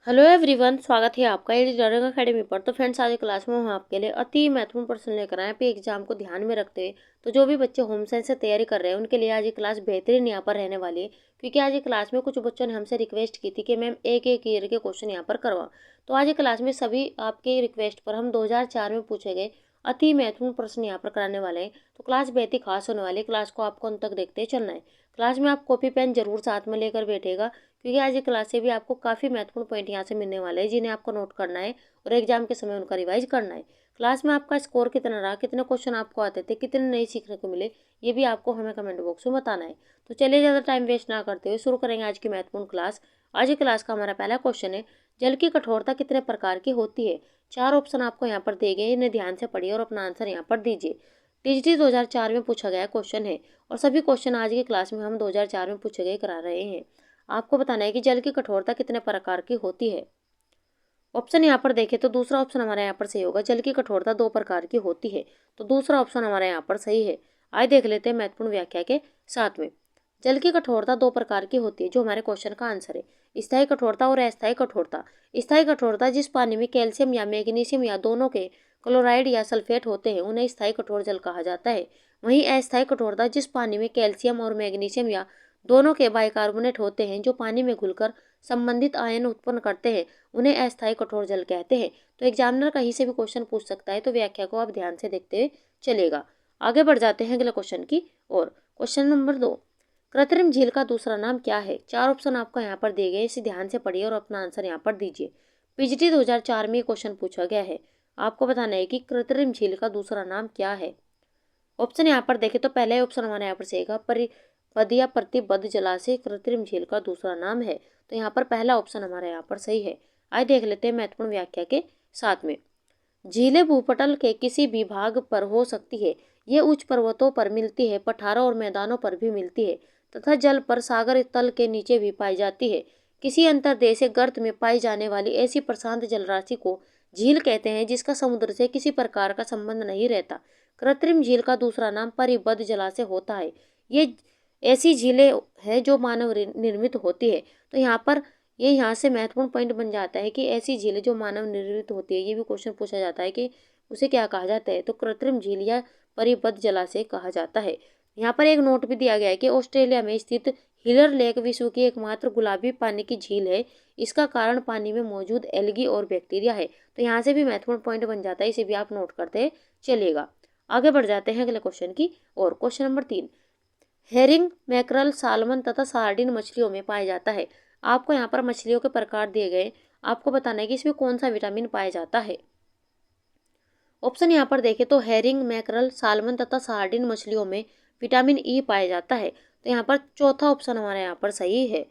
Hello everyone, स्वागत है आपका लर्निंग अकेडमी पर। तो फ्रेंड्स, आज की क्लास में हम आपके लिए अति महत्वपूर्ण प्रश्न लेकर आए हैं एग्जाम को ध्यान में रखते हुए। तो जो भी बच्चे होम साइंस से तैयारी कर रहे हैं उनके लिए आज ये क्लास बेहतरीन यहाँ पर रहने वाली है, क्योंकि आज ये क्लास में कुछ बच्चों ने हमसे रिक्वेस्ट की थी कि मैम एक एक ईयर के क्वेश्चन यहाँ पर करवा। तो आज ये क्लास में सभी आपके रिक्वेस्ट पर हम 2004 में पूछे गए अति महत्वपूर्ण प्रश्न यहाँ पर कराने वाले हैं। तो क्लास बेहद ही खास होने वाली है। क्लास को आपको अंत तक देखते चलना है। क्लास में आप कॉपी पेन जरूर साथ में लेकर बैठेगा, क्योंकि आज ये क्लास से भी आपको काफ़ी महत्वपूर्ण पॉइंट यहाँ से मिलने वाले हैं जिन्हें आपको नोट करना है और एग्जाम के समय उनका रिवाइज करना है। क्लास में आपका स्कोर कितना रहा, कितने क्वेश्चन आपको आते थे, कितने नए सीखने को मिले, ये भी आपको हमें कमेंट बॉक्स में बताना है। तो चलिए ज़्यादा टाइम वेस्ट ना करते हुए शुरू करेंगे आज की महत्वपूर्ण क्लास। आज की क्लास का हमारा पहला क्वेश्चन है, जल की कठोरता कितने प्रकार की होती है। 4 ऑप्शन आपको यहाँ पर दिए गए, इन्हें ध्यान से पढ़िए और अपना आंसर यहाँ पर दीजिए। टीजीटी 2004 में पूछा गया क्वेश्चन है और सभी क्वेश्चन आज की क्लास में हम 2004 में पूछे गए करा रहे हैं। आपको बताना है कि जल की कठोरता कितने प्रकार की होती है। ऑप्शन यहाँ पर देखें तो दूसरा ऑप्शन हमारा यहाँ पर सही होगा, जल की कठोरता 2 प्रकार की होती है। तो दूसरा ऑप्शन हमारा यहाँ पर सही है। आइए देख लेते हैं महत्वपूर्ण व्याख्या के साथ में। जल की कठोरता 2 प्रकार की होती है, जो हमारे क्वेश्चन का आंसर है। स्थायी कठोरता और अस्थायी कठोरता। स्थायी कठोरता जिस पानी में कैल्शियम या मैग्नीशियम या दोनों के क्लोराइड या सल्फेट होते हैं उन्हें स्थायी कठोर जल कहा जाता है। वहीं अस्थायी कठोरता जिस पानी में कैल्शियम और मैग्नीशियम या दोनों के बाइकार्बोनेट होते हैं, जो पानी में घुलकर संबंधित आयन उत्पन्न करते हैं, उन्हें अस्थायी कठोर जल कहते हैं। तो एग्जामिनर कहीं से भी क्वेश्चन पूछ सकता है, तो व्याख्या को आप ध्यान से देखते हुए चलेगा। आगे बढ़ जाते हैं अगले क्वेश्चन की ओर। क्वेश्चन नंबर 2, कृत्रिम झील का दूसरा नाम क्या है। 4 ऑप्शन आपको यहाँ पर दिए गए, इसे ध्यान से पढ़िए और अपना आंसर यहाँ पर दीजिए। पीजीटी 2004 में क्वेश्चन पूछा गया है। आपको बताना है कि कृत्रिम झील का दूसरा नाम क्या है। ऑप्शन यहाँ पर देखें तो पहले ऑप्शन हमारे यहाँ पर सही है, परिपद या प्रतिबद्ध जलाशय कृत्रिम झील का दूसरा नाम है। तो यहाँ पर पहला ऑप्शन हमारे यहाँ पर सही है। आइए देख लेते हैं महत्वपूर्ण व्याख्या के साथ में। झीलें भूपटल के किसी भी भाग पर हो सकती है। ये उच्च पर्वतों पर मिलती है, पठारों और मैदानों पर भी मिलती है तथा जल पर सागर तल के नीचे भी पाई जाती है। किसी अंतर्देशीय गर्त में पाई जाने वाली ऐसी प्रशांत जलराशि को झील कहते हैं जिसका समुद्र से किसी प्रकार का संबंध नहीं रहता। कृत्रिम झील का दूसरा नाम परिबद्ध जलाशय होता है। ये ऐसी झीलें हैं जो मानव निर्मित होती है। तो यहाँ पर ये यहाँ से महत्वपूर्ण पॉइंट बन जाता है कि ऐसी झीलें जो मानव निर्मित होती है, ये भी क्वेश्चन पूछा जाता है कि उसे क्या कहा जाता है। तो कृत्रिम झील या परिबद्ध जलाशय कहा जाता है। यहाँ पर एक नोट भी दिया गया है कि ऑस्ट्रेलिया में स्थित हिलर लेक विश्व की एकमात्र गुलाबी पानी की झील है। इसका कारण पानी में मौजूद एल्गी और बैक्टीरिया है। तो यहाँ से भी महत्वपूर्ण पॉइंट बन जाता है, इसे भी आप नोट करते चलिएगा। आगे बढ़ जाते हैं अगले क्वेश्चन की और। Question number 3, herring, mackerel, salmon तथा सार्डिन मछलियों में पाया जाता है। आपको यहाँ पर मछलियों के प्रकार दिए गए, आपको बताना है कि इसमें कौन सा विटामिन पाया जाता है। ऑप्शन यहाँ पर देखें तो हेरिंग, मैकरल, सालमन तथा सार्डिन मछलियों में विटामिन ई पाया जाता है। तो यहाँ पर चौथा ऑप्शन हमारे यहाँ पर सही है।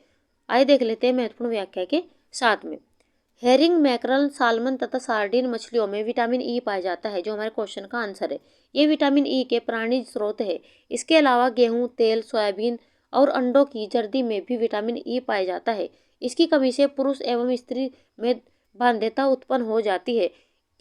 आइए देख लेते हैं महत्वपूर्ण व्याख्या के साथ में। हेरिंग, मैकरल, सालमन तथा सार्डिन मछलियों में विटामिन ई पाया जाता है, जो हमारे क्वेश्चन का आंसर है। ये विटामिन ई के प्राणिज स्रोत है। इसके अलावा गेहूं, तेल, सोयाबीन और अंडों की जर्दी में भी विटामिन ई पाया जाता है। इसकी कमी से पुरुष एवं स्त्री में बाध्यता उत्पन्न हो जाती है।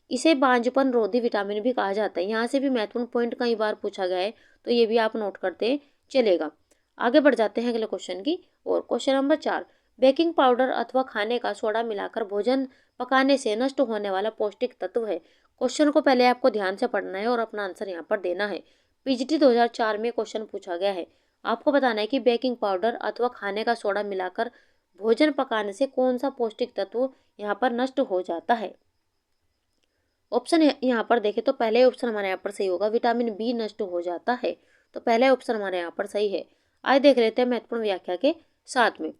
इसे बांझपन रोधी विटामिन भी कहा जाता है। यहाँ से भी महत्वपूर्ण पॉइंट कई बार पूछा गया है, तो ये भी आप नोट करते चलेगा। आगे बढ़ जाते हैं अगले क्वेश्चन की और। क्वेश्चन नंबर 4, बेकिंग पाउडर अथवा खाने का सोडा मिलाकर भोजन पकाने से नष्ट होने वाला पौष्टिक तत्व है। क्वेश्चन को पहले आपको ध्यान से पढ़ना है और अपना आंसर यहाँ पर देना है। पीजीटी 2004 में क्वेश्चन पूछा गया है। आपको बताना है कि बेकिंग पाउडर अथवा खाने का सोडा मिलाकर भोजन पकाने से कौन सा पौष्टिक तत्व यहाँ पर नष्ट हो जाता है। ऑप्शन यहाँ पर देखें तो पहले ऑप्शन हमारे यहाँ पर सही होगा, विटामिन बी नष्ट हो जाता है। तो पहले ऑप्शन हमारे यहाँ पर सही है। आइए देख लेते हैं महत्वपूर्ण व्याख्या के साथ में।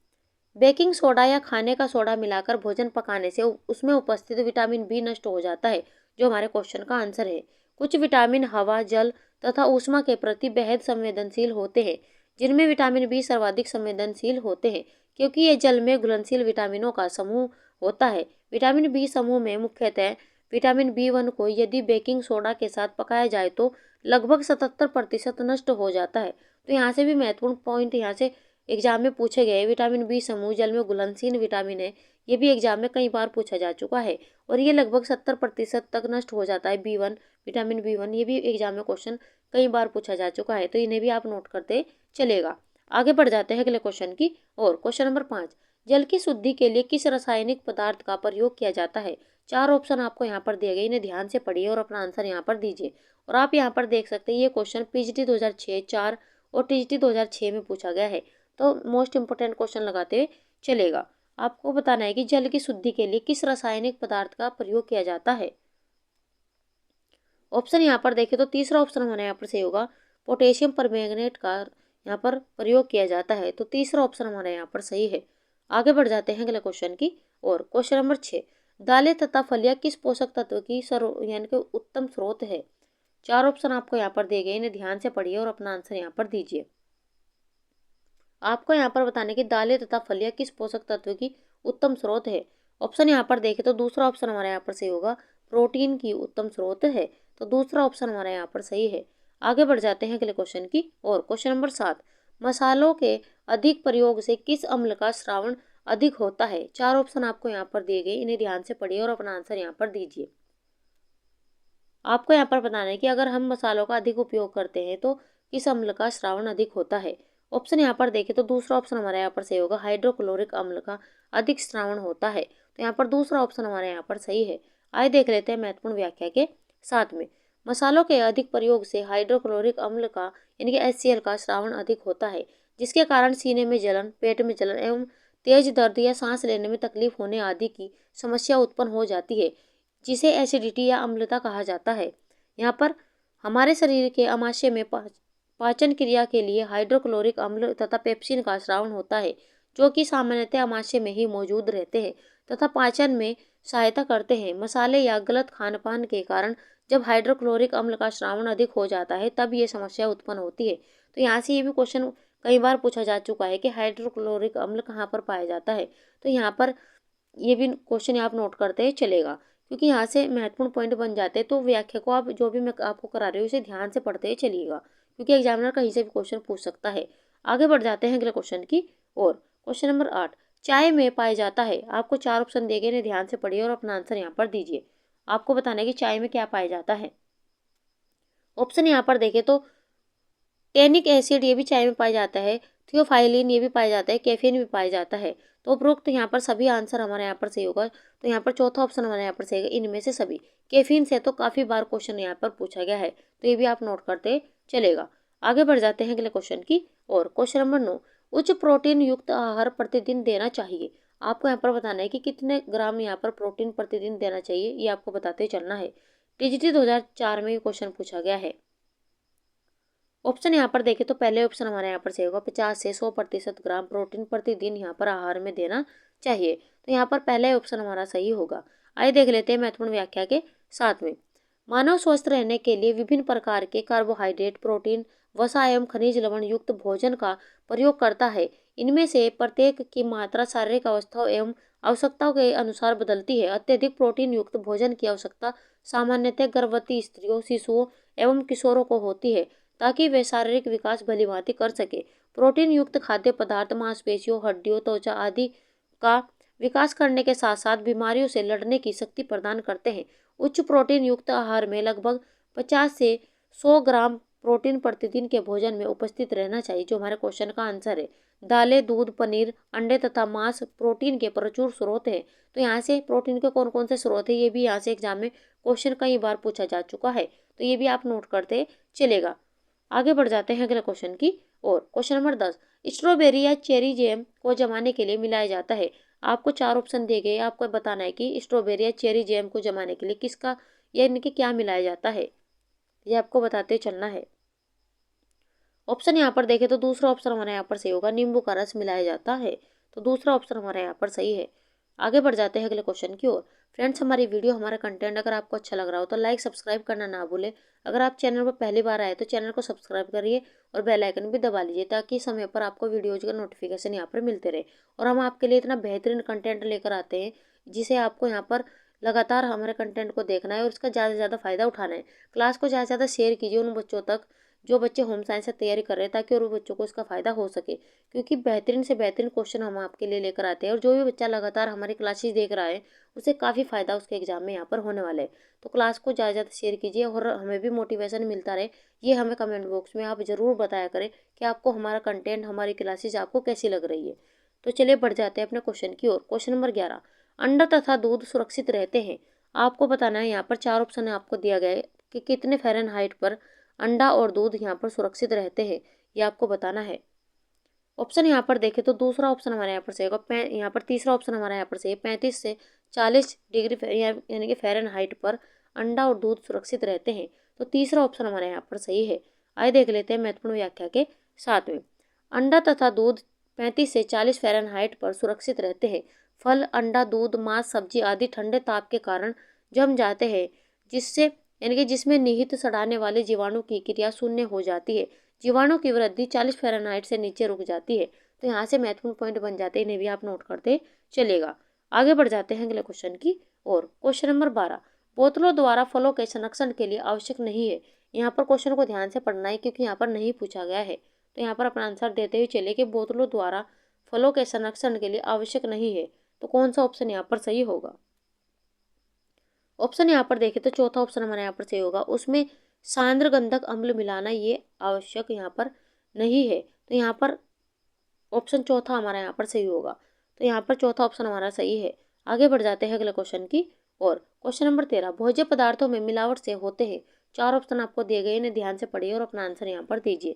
बेकिंग सोडा या खाने का सोडा मिलाकर भोजन पकाने से उसमें उपस्थित विटामिन बी नष्ट हो जाता है, जो हमारे क्वेश्चन का आंसर है। कुछ विटामिन हवा, जल तथा ऊष्मा के प्रति बेहद संवेदनशील होते हैं, जिनमें विटामिन बी सर्वाधिक संवेदनशील होते हैं, क्योंकि ये जल में घुलनशील विटामिनों का समूह होता है। विटामिन बी समूह में मुख्यतः विटामिन B1 को यदि बेकिंग सोडा के साथ पकाया जाए तो लगभग 77% नष्ट हो जाता है। तो यहाँ से भी महत्वपूर्ण पॉइंट यहाँ से एग्जाम में पूछे गए। विटामिन बी समूह जल में घुलनशील विटामिन है। ये भी एग्जाम में कई बार पूछा जा चुका है और ये लगभग 70% तक नष्ट हो जाता है। B1, विटामिन B1, ये भी एग्जाम में क्वेश्चन कई बार पूछा जा चुका है, तो इन्हें भी आप नोट करते चलेगा। आगे बढ़ जाते हैं अगले क्वेश्चन की और। क्वेश्चन नंबर 5, जल की शुद्धि के लिए किस रासायनिक पदार्थ का प्रयोग किया जाता है? 4 ऑप्शन आपको यहाँ पर दिए गए, इन्हें ध्यान से पढ़िए और अपना आंसर यहाँ पर दीजिए। और आप यहाँ पर देख सकते हैं ये क्वेश्चन पीजीटी 2006, 4 और टीजीटी 2006 में पूछा गया है, तो मोस्ट इंपोर्टेंट क्वेश्चन लगाते हुए चलेगा। आपको बताना है कि जल की शुद्धि के लिए किस रासायनिक पदार्थ का प्रयोग किया जाता है। ऑप्शन यहाँ पर देखें तो तीसरा ऑप्शन हमारे यहाँ पर सही होगा, पोटेशियम परमैंगनेट का यहाँ पर प्रयोग किया जाता है, तो तीसरा ऑप्शन हमारे यहाँ पर सही है। आगे बढ़ जाते हैं अगले क्वेश्चन की और। क्वेश्चन नंबर 6, दालें तथा फलियां किस पोषक तत्व की यानी कि उत्तम स्रोत है? 4 ऑप्शन आपको यहाँ पर दिए गए, इन्हें ध्यान से पढ़िए और अपना आंसर यहाँ पर दीजिए। आपको यहाँ पर बताने की दालें तथा फलियां किस पोषक तत्व की उत्तम स्रोत है। ऑप्शन यहाँ पर देखें तो दूसरा ऑप्शन हमारे यहाँ पर सही होगा, प्रोटीन की उत्तम स्रोत है, तो दूसरा ऑप्शन हमारे यहाँ पर सही है। आगे बढ़ जाते हैं अगले क्वेश्चन की और। क्वेश्चन नंबर 7, मसालों के अधिक प्रयोग से किस अम्ल का स्रावण अधिक होता है? 4 ऑप्शन आपको यहाँ पर दिए गए, इन्हें ध्यान से पढ़िए और अपना आंसर यहाँ पर दीजिए। आपको यहाँ पर बताना है कि अगर हम मसालों का अधिक उपयोग करते हैं तो किस अम्ल का स्रावण अधिक होता है। ऑप्शन यहाँ पर देखें तो दूसरा ऑप्शन हमारे यहाँ पर सही होगा, हाइड्रोक्लोरिक अम्ल का अधिक स्रावण होता है, तो यहाँ पर दूसरा ऑप्शन हमारे यहाँ पर सही है। आइए देख लेते हैं महत्वपूर्ण व्याख्या के साथ में। मसालों के अधिक प्रयोग से हाइड्रोक्लोरिक अम्ल का यानी कि HCl का स्रावण अधिक होता है, जिसके कारण सीने में जलन, पेट में जलन एवं तेज दर्द या सांस लेने में तकलीफ होने आदि की समस्या उत्पन्न हो जाती है, जिसे एसिडिटी या अम्लता कहा जाता है। यहाँ पर हमारे शरीर के अमाशय में पाचन क्रिया के लिए हाइड्रोक्लोरिक अम्ल तथा पेप्सिन का स्रावण होता है, जो कि सामान्यतः अमाशय में ही मौजूद रहते हैं तथा पाचन में सहायता करते हैं। मसाले या गलत खान पान के कारण जब हाइड्रोक्लोरिक अम्ल का स्रावण अधिक हो जाता है तब ये समस्या उत्पन्न होती है। तो यहाँ से ये भी क्वेश्चन कई बार पूछा जा चुका है कि हाइड्रोक्लोरिक अम्ल कहाँ पर पाया जाता है, तो यहाँ पर ये भी क्वेश्चन आप नोट करते चलेगा, क्योंकि यहाँ से महत्वपूर्ण पॉइंट बन जाते हैं। तो व्याख्या को आप जो भी मैं आपको करा रही हूँ उसे ध्यान से पढ़ते चलिएगा, क्योंकि एग्जामिनर कहीं से भी क्वेश्चन पूछ सकता है। आगे बढ़ जाते हैं अगले क्वेश्चन की और। क्वेश्चन नंबर 8, चाय में पाया जाता है। आपको 4 ऑप्शन दिए गए, इन्हें ध्यान से पढ़िए और अपना आंसर यहाँ पर दीजिए। आपको बताना है कि चाय में क्या पाया जाता है। ऑप्शन यहाँ पर देखें तो टेनिक एसिड ये भी चाय में पाया जाता है, थियोफाइलिन ये भी पाया जाता है, कैफीन भी पाया जाता है, तो उपरोक्त यहाँ पर सभी आंसर हमारे यहाँ पर सही होगा। तो यहाँ पर चौथा ऑप्शन हमारे यहाँ पर सही है, इनमें से सभी। कैफीन से तो काफ़ी बार क्वेश्चन यहाँ पर पूछा गया है, तो ये भी आप नोट करते चलेगा। आगे बढ़ जाते हैं अगले क्वेश्चन की और। क्वेश्चन नंबर 9, उच्च प्रोटीन युक्त आहार प्रतिदिन देना चाहिए। आपको यहाँ पर बताना है कि कितने ग्राम यहाँ पर प्रोटीन प्रतिदिन देना चाहिए, ये आपको बताते चलना है। टीजीटी 2004 में क्वेश्चन पूछा गया है। ऑप्शन यहाँ पर देखें तो पहले ऑप्शन हमारे यहाँ पर सही होगा, 50 से 100% ग्राम प्रोटीन प्रतिदिन यहाँ पर आहार में देना चाहिए, तो यहाँ पर पहला ऑप्शन हमारा सही होगा। आइए देख लेते हैं महत्वपूर्ण व्याख्या के साथ में। मानव स्वस्थ रहने के लिए विभिन्न प्रकार के कार्बोहाइड्रेट, प्रोटीन, वसा एवं खनिज लवण युक्त भोजन का प्रयोग करता है। इनमें से प्रत्येक की मात्रा शारीरिक अवस्थाओं एवं आवश्यकताओं के अनुसार बदलती है। अत्यधिक प्रोटीन युक्त भोजन की आवश्यकता सामान्यतः गर्भवती स्त्रियों, शिशुओं एवं किशोरों को होती है, ताकि वे शारीरिक विकास भलीभांति कर सके। प्रोटीन युक्त खाद्य पदार्थ मांसपेशियों, हड्डियों, त्वचा आदि का विकास करने के साथ साथ बीमारियों से लड़ने की शक्ति प्रदान करते हैं। उच्च प्रोटीन युक्त आहार में लगभग 50 से 100 ग्राम प्रोटीन प्रतिदिन के भोजन में उपस्थित रहना चाहिए, जो हमारे क्वेश्चन का आंसर है। दालें, दूध, पनीर, अंडे तथा मांस प्रोटीन के प्रचुर स्रोत हैं। तो यहाँ से प्रोटीन के कौन कौन से स्रोत है, ये भी यहाँ से एग्जाम में क्वेश्चन कई बार पूछा जा चुका है, तो ये भी आप नोट करते चलेगा। आगे बढ़ जाते हैं अगले क्वेश्चन की और। क्वेश्चन नंबर 10, स्ट्रॉबेरी या चेरी जैम को जमाने के लिए मिलाया जाता है। आपको 4 ऑप्शन दिए गए, आपको बताना है कि स्ट्रॉबेरी या चेरी जैम को जमाने के लिए किसका या इनके क्या मिलाया जाता है, ये आपको बताते चलना है। ऑप्शन यहाँ पर देखें तो दूसरा ऑप्शन हमारे यहाँ पर सही होगा, नींबू का रस मिलाया जाता है, तो दूसरा ऑप्शन हमारे यहाँ पर सही है। आगे बढ़ जाते हैं अगले क्वेश्चन की ओर। फ्रेंड्स, हमारी वीडियो, हमारा कंटेंट अगर आपको अच्छा लग रहा हो तो लाइक सब्सक्राइब करना ना भूलें। अगर आप चैनल पर पहली बार आए तो चैनल को सब्सक्राइब करिए और बेल आइकन भी दबा लीजिए, ताकि समय पर आपको वीडियोज का नोटिफिकेशन यहाँ पर मिलते रहे। और हम आपके लिए इतना बेहतरीन कंटेंट लेकर आते हैं, जिसे आपको यहाँ पर लगातार हमारे कंटेंट को देखना है और उसका ज़्यादा से ज़्यादा फायदा उठाना है। क्लास को ज़्यादा से ज़्यादा शेयर कीजिए उन बच्चों तक जो बच्चे होम साइंस से तैयारी कर रहे हैं, ताकि और बच्चों को इसका फ़ायदा हो सके, क्योंकि बेहतरीन से बेहतरीन क्वेश्चन हम आपके लिए लेकर आते हैं। और जो भी बच्चा लगातार हमारी क्लासेस देख रहा है उसे काफ़ी फ़ायदा उसके एग्जाम में यहाँ पर होने वाला है। तो क्लास को ज़्यादा से ज़्यादा शेयर कीजिए और हमें भी मोटिवेशन मिलता रहे। ये हमें कमेंट बॉक्स में आप ज़रूर बताया करें कि आपको हमारा कंटेंट, हमारी क्लासेस आपको कैसी लग रही है। तो चलिए बढ़ जाते हैं अपने क्वेश्चन की ओर। क्वेश्चन नंबर 11, अंडा तथा दूध सुरक्षित रहते हैं। आपको बताना है, यहाँ पर 4 ऑप्शन आपको दिया गया है कि कितने फ़ारेनहाइट पर अंडा और दूध यहाँ पर सुरक्षित रहते हैं, ये आपको बताना है। ऑप्शन यहाँ पर देखें तो दूसरा ऑप्शन हमारे यहाँ पर सही होगा। यहाँ पर तीसरा ऑप्शन हमारे यहाँ पर सही है, 35 से 40 डिग्री यानी कि फ़ारेनहाइट पर अंडा और दूध सुरक्षित रहते हैं। तो तीसरा ऑप्शन हमारे यहाँ पर सही है। आइए देख लेते हैं महत्वपूर्ण व्याख्या के साथ में। अंडा तथा दूध 35 से 40 फ़ारेनहाइट पर सुरक्षित रहते हैं। फल, अंडा, दूध, मांस, सब्जी आदि ठंडे ताप के कारण जम जाते हैं, जिससे यानी कि जिसमें निहित सड़ाने वाले जीवाणु की क्रिया शून्य हो जाती है। जीवाणु की वृद्धि 40 फ़ारेनहाइट से नीचे रुक जाती है। तो यहाँ से महत्वपूर्ण पॉइंट बन जाते हैं, इन्हें भी आप नोट करते चलेगा। आगे बढ़ जाते हैं अगले क्वेश्चन की और। क्वेश्चन नंबर 12, बोतलों द्वारा फलों के संरक्षण के लिए आवश्यक नहीं है। यहाँ पर क्वेश्चन को ध्यान से पढ़ना है क्योंकि यहाँ पर नहीं पूछा गया है। तो यहाँ पर अपना आंसर देते हुए चलिए कि बोतलों द्वारा फलों के संरक्षण के लिए आवश्यक नहीं है। तो कौन सा ऑप्शन यहाँ पर सही होगा? ऑप्शन यहाँ पर देखें तो चौथा ऑप्शन हमारे यहाँ पर सही होगा। उसमें सांद्र गंधक अम्ल मिलाना ये आवश्यक यहाँ पर नहीं है। तो यहाँ पर ऑप्शन चौथा हमारा यहाँ पर सही होगा। तो यहाँ पर चौथा ऑप्शन हमारा सही है। आगे बढ़ जाते हैं अगले क्वेश्चन की और। क्वेश्चन नंबर 13, भोज्य पदार्थों में मिलावट से होते हैं। 4 ऑप्शन आपको दिए गए, इन्हें ध्यान से पढ़िए और अपना आंसर यहाँ पर दीजिए।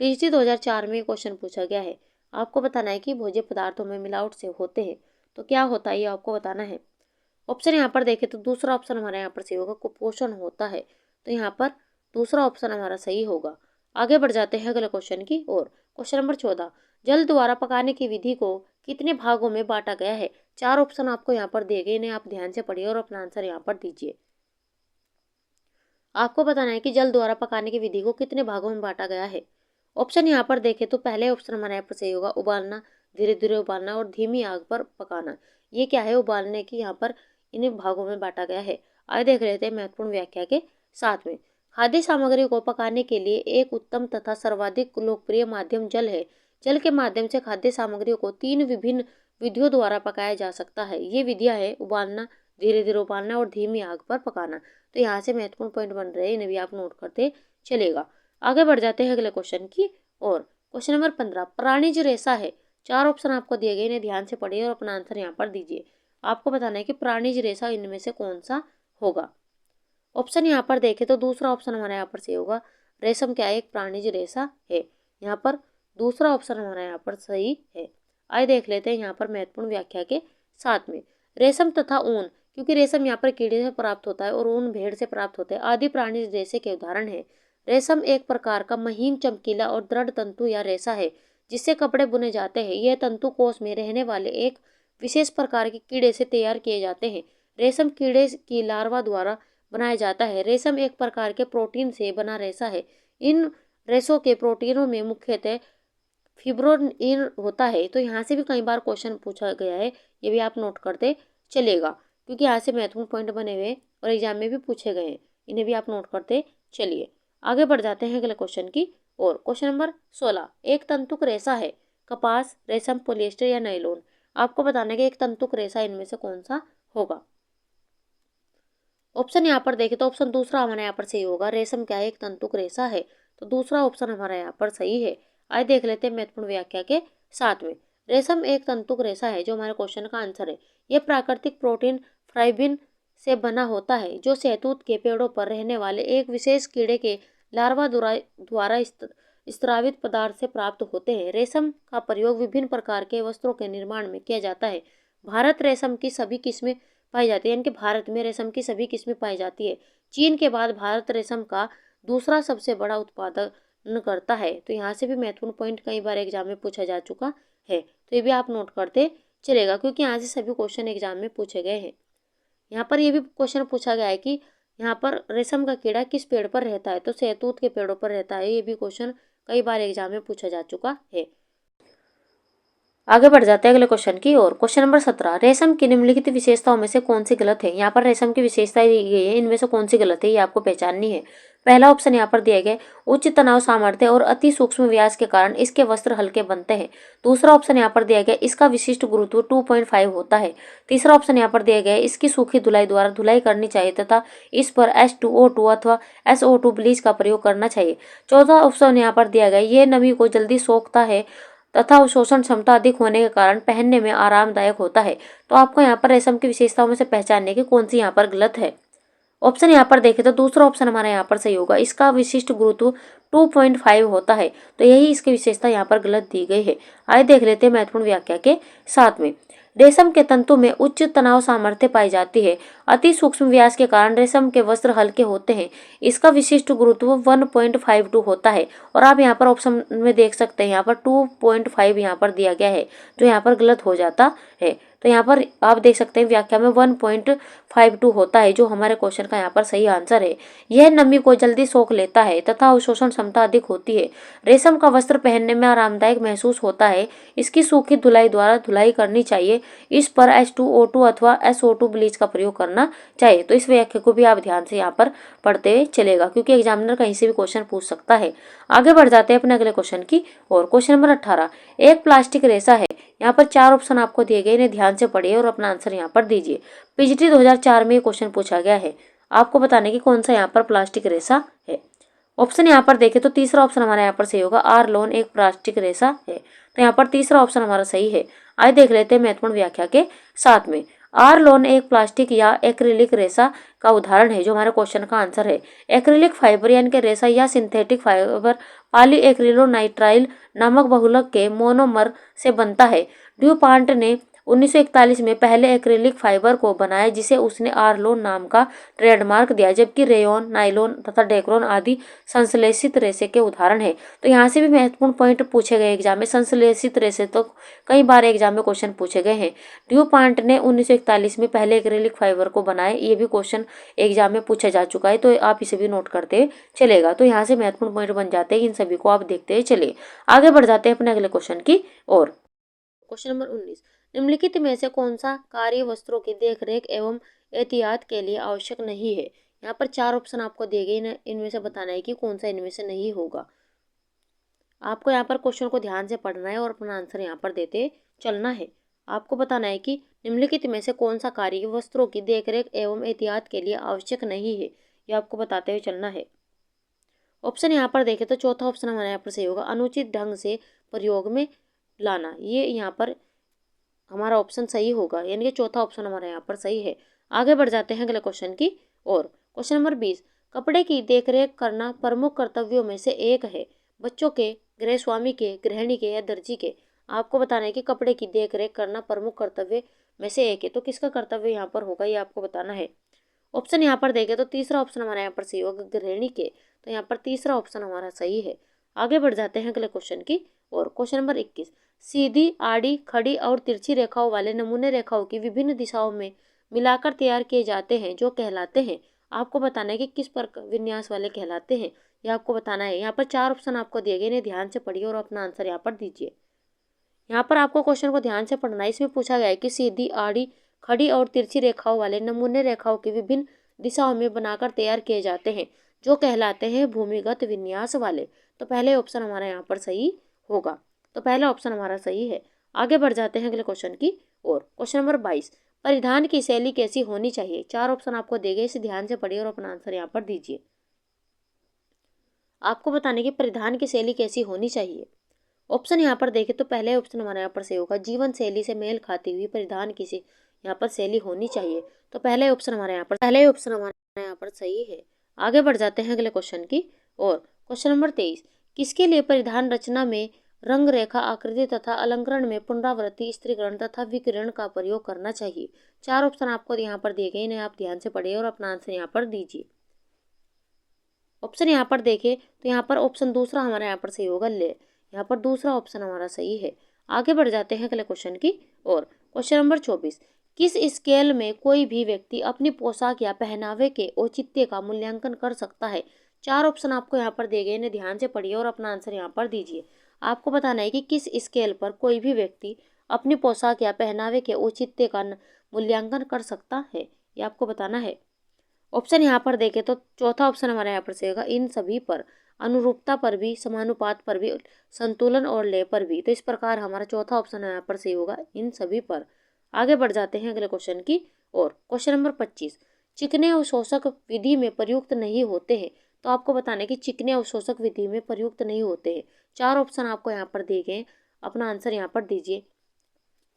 टीजीटी 2004 में क्वेश्चन पूछा गया है। आपको बताना है कि भोज्य पदार्थों में मिलावट से होते हैं तो क्या होता है, ये आपको बताना है। ऑप्शन यहाँ पर देखें तो दूसरा ऑप्शन हमारे यहाँ पर सही होगा, कुपोषण होता है। तो यहाँ पर दूसरा ऑप्शन हमारा सही होगा। आगे बढ़ जाते हैं अगले क्वेश्चन की और। क्वेश्चन नंबर 14, जल द्वारा पकाने की विधि को कितने भागों में बांटा गया है। 4 ऑप्शन आपको यहाँ पर दिए गए, इन्हें आप ध्यान से पढ़िए और अपना आंसर यहाँ पर दीजिए। आपको बताना है कि जल द्वारा पकाने की विधि को कितने भागों में बांटा गया है। ऑप्शन यहाँ पर देखें तो पहले ऑप्शन हमारे यहाँ पर सही होगा, उबालना, धीरे धीरे उबालना और धीमी आग पर पकाना। ये क्या है, उबालने की यहाँ पर इन्हें भागों में बांटा गया है। आइए देख लेते हैं महत्वपूर्ण व्याख्या के साथ में। खाद्य सामग्री को पकाने के लिए एक उत्तम तथा सर्वाधिक लोकप्रिय माध्यम जल है। जल के माध्यम से खाद्य सामग्रियों को 3 विभिन्न विधियों द्वारा पकाया जा सकता है। ये विधियां है उबालना, धीरे धीरे उबालना और धीमी आग पर पकाना। तो यहाँ से महत्वपूर्ण पॉइंट बन रहे हैं, इन्हें भी आप नोट करते चलेगा। आगे बढ़ जाते हैं अगले क्वेश्चन की और। क्वेश्चन नंबर 15, प्राणिज रेशा है। 4 ऑप्शन आपको दिए गए, इन्हें ध्यान से पढ़िए और अपना आंसर यहाँ पर दीजिए। आपको बताना है कि प्राणिज रेशा इनमें से कौन सा होगा। ऑप्शन यहाँ पर देखें तो दूसरा ऑप्शन हमारे यहाँ पर सही होगा, रेशम क्या है, एक प्राणिज रेशा है। यहाँ पर दूसरा ऑप्शन हमारा यहाँ पर सही है। आइए देख लेते हैं यहाँ पर महत्वपूर्ण व्याख्या के साथ में। रेशम तथा ऊन, क्योंकि रेशम यहाँ पर कीड़े से प्राप्त होता है और ऊन भेड़ से प्राप्त होते हैं, आदि प्राणिज रेशे के उदाहरण है। रेशम एक प्रकार का महीन, चमकीला और दृढ़ तंतु या रेशा है जिससे कपड़े बुने जाते हैं। यह तंतु कोश में रहने वाले एक विशेष प्रकार के कीड़े से तैयार किए जाते हैं। रेशम कीड़े की लार्वा द्वारा बनाया जाता है। रेशम एक प्रकार के प्रोटीन से बना रेशा है। इन रेशों के प्रोटीनों में मुख्यतः फिब्रोइन होता है। तो यहाँ से भी कई बार क्वेश्चन पूछा गया है, ये भी आप नोट करते चलेगा क्योंकि यहाँ से महत्वपूर्ण पॉइंट बने हुए और एग्जाम में भी पूछे गए हैं, इन्हें भी आप नोट करते चलिए। आगे बढ़ जाते हैं अगले क्वेश्चन की और। क्वेश्चन नंबर 16, एक तंतुक रेशा है। कपास, रेशम, पॉलिएस्टर या नायलॉन। आपको बताना है कि एक तंतुक रेशा इनमें से कौन सा होगा। ऑप्शन यहाँ पर देखें तो ऑप्शन दूसरा हमारे यहाँ पर सही होगा, रेशम क्या है, एक तंतुक रेशा है। तो दूसरा ऑप्शन हमारा यहाँ पर सही है। आइए देख लेते हैं महत्वपूर्ण व्याख्या के साथ में। रेशम एक तंतुक रेशा है, जो हमारे क्वेश्चन का आंसर है। यह प्राकृतिक प्रोटीन फाइब्रिन से बना होता है जो शहतूत के पेड़ों पर रहने वाले एक विशेष कीड़े के लार्वा द्वारा स्रावित पदार्थ से प्राप्त होते हैं। रेशम का प्रयोग विभिन्न प्रकार के वस्त्रों के निर्माण में किया जाता है। भारत रेशम की सभी किस्में पाई जाती है, यानी कि भारत में रेशम की सभी किस्में पाई जाती है। चीन के बाद भारत रेशम का दूसरा सबसे बड़ा उत्पादन करता है। तो यहाँ से भी महत्वपूर्ण पॉइंट कई बार एग्जाम में पूछा जा चुका है, तो ये भी आप नोट करते चलेगा क्योंकि यहाँ से सभी क्वेश्चन एग्जाम में पूछे गए हैं। यहाँ पर ये भी क्वेश्चन पूछा गया है कि यहाँ पर रेशम का कीड़ा किस पेड़ पर रहता है, तो शहतूत के पेड़ों पर रहता है। ये भी क्वेश्चन कई बार एग्जाम में पूछा जा चुका है। आगे बढ़ जाते हैं अगले क्वेश्चन की और। क्वेश्चन नंबर 17, रेशम की निम्नलिखित विशेषताओं में से कौन सी गलत है। यहाँ पर रेशम की विशेषताएं दी गई है, इनमें से कौन सी गलत है ये आपको पहचाननी है। पहला ऑप्शन यहाँ पर दिया गया, उच्च तनाव सामर्थ्य और अति सूक्ष्म व्यास के कारण इसके वस्त्र हल्के बनते हैं। दूसरा ऑप्शन यहाँ पर दिया गया, इसका विशिष्ट गुरुत्व 2.5 होता है। तीसरा ऑप्शन यहाँ पर दिया गया, इसकी सूखी धुलाई द्वारा धुलाई करनी चाहिए तथा इस पर H2O2 अथवा SO2 ब्लीच का प्रयोग करना चाहिए। चौथा ऑप्शन यहाँ पर दिया गया, ये नमी को जल्दी सोखता है तथा अवशोषण क्षमता अधिक होने के कारण पहनने में आरामदायक होता है। तो आपको यहाँ पर रेशम की विशेषताओं में से पहचानने की कौन सी यहाँ पर गलत है। ऑप्शन यहाँ पर देखें तो दूसरा ऑप्शन हमारा यहाँ पर सही होगा। इसका विशिष्ट गुरुत्व 2.5 होता है, तो यही इसकी विशेषता यहाँ पर गलत दी गई है। आइए देख लेते हैं महत्वपूर्ण व्याख्या के साथ में। रेशम के तंतु में उच्च तनाव सामर्थ्य पाई जाती है। अति सूक्ष्म व्यास के कारण रेशम के वस्त्र हल्के होते हैं। इसका विशिष्ट गुरुत्व 1.52 होता है। और आप यहाँ पर ऑप्शन में देख सकते हैं यहाँ पर 2.5 यहाँ पर दिया गया है, जो यहाँ पर गलत हो जाता है। तो यहाँ पर आप देख सकते हैं व्याख्या में 1.52 होता है, जो हमारे क्वेश्चन का यहाँ पर सही आंसर है। यह नमी को जल्दी सोख लेता है तथा अवशोषण क्षमता अधिक होती है। रेशम का वस्त्र पहनने में आरामदायक महसूस होता है। इसकी सूखी धुलाई द्वारा धुलाई करनी चाहिए। इस पर H2O2 अथवा SO2 ब्लीच का प्रयोग करना चाहिए। तो इस व्याख्या को भी आप ध्यान से यहाँ पर पढ़ते हुए चलेगा, क्योंकि एग्जामिनर कहीं से भी क्वेश्चन पूछ सकता है। आगे बढ़ जाते हैं अपने अगले क्वेश्चन की और। क्वेश्चन नंबर 18, एक प्लास्टिक रेशा है। यहाँ पर 4 ऑप्शन आपको दिए गए, इन्हें ध्यान से पढ़िए और अपना आंसर यहाँ पर दीजिए। पीजीटी 2004 में ये क्वेश्चन पूछा गया है। आपको बताने की कौन सा यहाँ पर प्लास्टिक रेशा है। ऑप्शन यहाँ पर देखें तो तीसरा ऑप्शन हमारा यहाँ पर सही होगा। आरलोन एक प्लास्टिक रेशा है, तो यहाँ पर तीसरा ऑप्शन हमारा सही है। आइए देख लेते हैं महत्वपूर्ण व्याख्या के साथ में। आरलोन एक प्लास्टिक या एक्रिलिक रेशा का उदाहरण है, जो हमारे क्वेश्चन का आंसर है। एक्रिलिक फाइबर यानी कि रेशा या सिंथेटिक फाइबर पॉली एक्रिलोनाइट्राइल नामक बहुलक के मोनोमर से बनता है। ड्यूपांट ने 1941 में पहले एक्रिलिक फाइबर को बनाया, जिसे उसने आरलोन नाम का ट्रेडमार्क दिया, जबकि रेयॉन, नायलॉन तथा डेक्रोन आदि संश्लेषित रेशे के उदाहरण है। तो यहाँ से भी महत्वपूर्ण पॉइंट पूछे गए एग्जाम में। संश्लेषित रेशे तो कई बार एग्जाम में क्वेश्चन पूछे गए हैं। ड्यूपांट ने 1941 में पहले एक्रिलिक फाइबर को बनाए, ये भी क्वेश्चन एग्जाम में पूछा जा चुका है, तो आप इसे भी नोट करते चलेगा। तो यहाँ से महत्वपूर्ण पॉइंट बन जाते हैं, इन सभी को आप देखते चलिए। आगे बढ़ जाते हैं अपने अगले क्वेश्चन की ओर। क्वेश्चन नंबर 19, निम्नलिखित में से कौन सा कार्य वस्त्रों की देखरेख एवं एहतियात के लिए आवश्यक नहीं है। यहाँ पर 4 ऑप्शन आपको दिए गए, इनमें से बताना है कि कौन सा इनमें से नहीं होगा। आपको यहाँ पर क्वेश्चन को ध्यान से पढ़ना है और अपना आंसर यहाँ पर देते चलना है। आपको बताना है कि निम्नलिखित में से कौन सा कार्य वस्त्रों की देखरेख एवं एहतियात के लिए आवश्यक नहीं है, ये आपको बताते हुए चलना है। ऑप्शन यहाँ पर देखें तो चौथा ऑप्शन हमारे यहाँ पर सही होगा। अनुचित ढंग से प्रयोग में लाना, ये यहाँ पर हमारा ऑप्शन सही होगा, यानी कि चौथा ऑप्शन हमारा यहाँ पर सही है। आगे बढ़ जाते हैं अगले क्वेश्चन की और। क्वेश्चन नंबर 20, कपड़े की देखरेख करना प्रमुख कर्तव्यों में से एक है। बच्चों के, गृहस्वामी के, गृहिणी के या दर्जी के। आपको बताना है कि कपड़े की देखरेख करना प्रमुख कर्तव्य में से एक है, तो किसका कर्तव्य यहाँ पर होगा, ये आपको बताना है। ऑप्शन यहाँ पर देखें तो तीसरा ऑप्शन हमारा यहाँ पर सही होगा, गृहिणी के। तो यहाँ पर तीसरा ऑप्शन हमारा सही है। आगे बढ़ जाते हैं अगले क्वेश्चन की और। क्वेश्चन नंबर 21, सीधी, आड़ी, खड़ी और तिरछी रेखाओं वाले नमूने रेखाओं की विभिन्न दिशाओं में मिलाकर तैयार किए जाते हैं, जो कहलाते हैं। आपको बताना है कि किस प्रकार विन्यास वाले कहलाते हैं, यह आपको बताना है। यहाँ पर 4 ऑप्शन आपको दिए गए, इन्हें ध्यान से पढ़िए और अपना आंसर यहाँ पर दीजिए। यहाँ पर आपको क्वेश्चन को ध्यान से पढ़ना है। इसमें पूछा गया है कि सीधी, आड़ी, खड़ी और तिरछी रेखाओं वाले नमूने रेखाओं की विभिन्न दिशाओं में बनाकर तैयार किए जाते हैं, जो कहलाते हैं भूमिगत विन्यास वाले। तो पहले ऑप्शन हमारा यहाँ पर सही होगा, तो पहला ऑप्शन हमारा सही है। आगे बढ़ जाते हैं अगले क्वेश्चन की और। क्वेश्चन नंबर 22, परिधान की शैली कैसी होनी चाहिए। 4 ऑप्शन आपको दिए गए, इसे ध्यान से पढ़िए और अपना आंसर यहाँ पर दीजिए। आपको बताने की परिधान की शैली कैसी होनी चाहिए। ऑप्शन यहाँ पर देखें तो पहले ऑप्शन हमारे यहाँ पर सही होगा। जीवन शैली से मेल खाती हुई परिधान की यहाँ पर शैली होनी चाहिए, तो पहले ऑप्शन हमारे यहाँ पर सही है। आगे बढ़ जाते हैं अगले क्वेश्चन की और। क्वेश्चन नंबर 23, किसके लिए परिधान रचना में रंग, रेखा, आकृति तथा अलंकरण में पुनरावृत्ति, स्त्रीकरण तथा विकिरण का प्रयोग करना चाहिए। 4 ऑप्शन आपको यहाँ पर दिए गए, इन्हें आप ध्यान से पढ़िए और अपना आंसर यहाँ पर दीजिए। ऑप्शन यहाँ पर देखें तो यहाँ पर ऑप्शन दूसरा हमारा यहाँ पर सही होगा, ले। यहाँ पर दूसरा ऑप्शन हमारा सही है। आगे बढ़ जाते हैं अगले क्वेश्चन की और। क्वेश्चन नंबर 24, किस स्केल में कोई भी व्यक्ति अपनी पोशाक या पहनावे के औचित्य का मूल्यांकन कर सकता है। 4 ऑप्शन आपको यहाँ पर दिए गए, इन्हें ध्यान से पढ़िए और अपना आंसर यहाँ पर दीजिए। आपको बताना है कि किस स्केल पर कोई भी व्यक्ति अपनी पोशाक या पहनावे के औचित्य का मूल्यांकन कर सकता है, ये आपको बताना है। ऑप्शन यहाँ पर देखें तो चौथा ऑप्शन हमारा यहाँ पर सही होगा, इन सभी पर, अनुरूपता पर भी, समानुपात पर भी, संतुलन और लय पर भी। तो इस प्रकार हमारा चौथा ऑप्शन यहाँ पर सही होगा, इन सभी पर। आगे बढ़ जाते हैं अगले क्वेश्चन की और। क्वेश्चन नंबर 25, चिकने अवशोषक विधि में प्रयुक्त नहीं होते हैं। तो आपको बताना है कि चिकने अवशोषक विधि में प्रयुक्त नहीं होते हैं। 4 ऑप्शन आपको यहाँ पर दिए गए। अपना आंसर यहाँ पर दीजिए।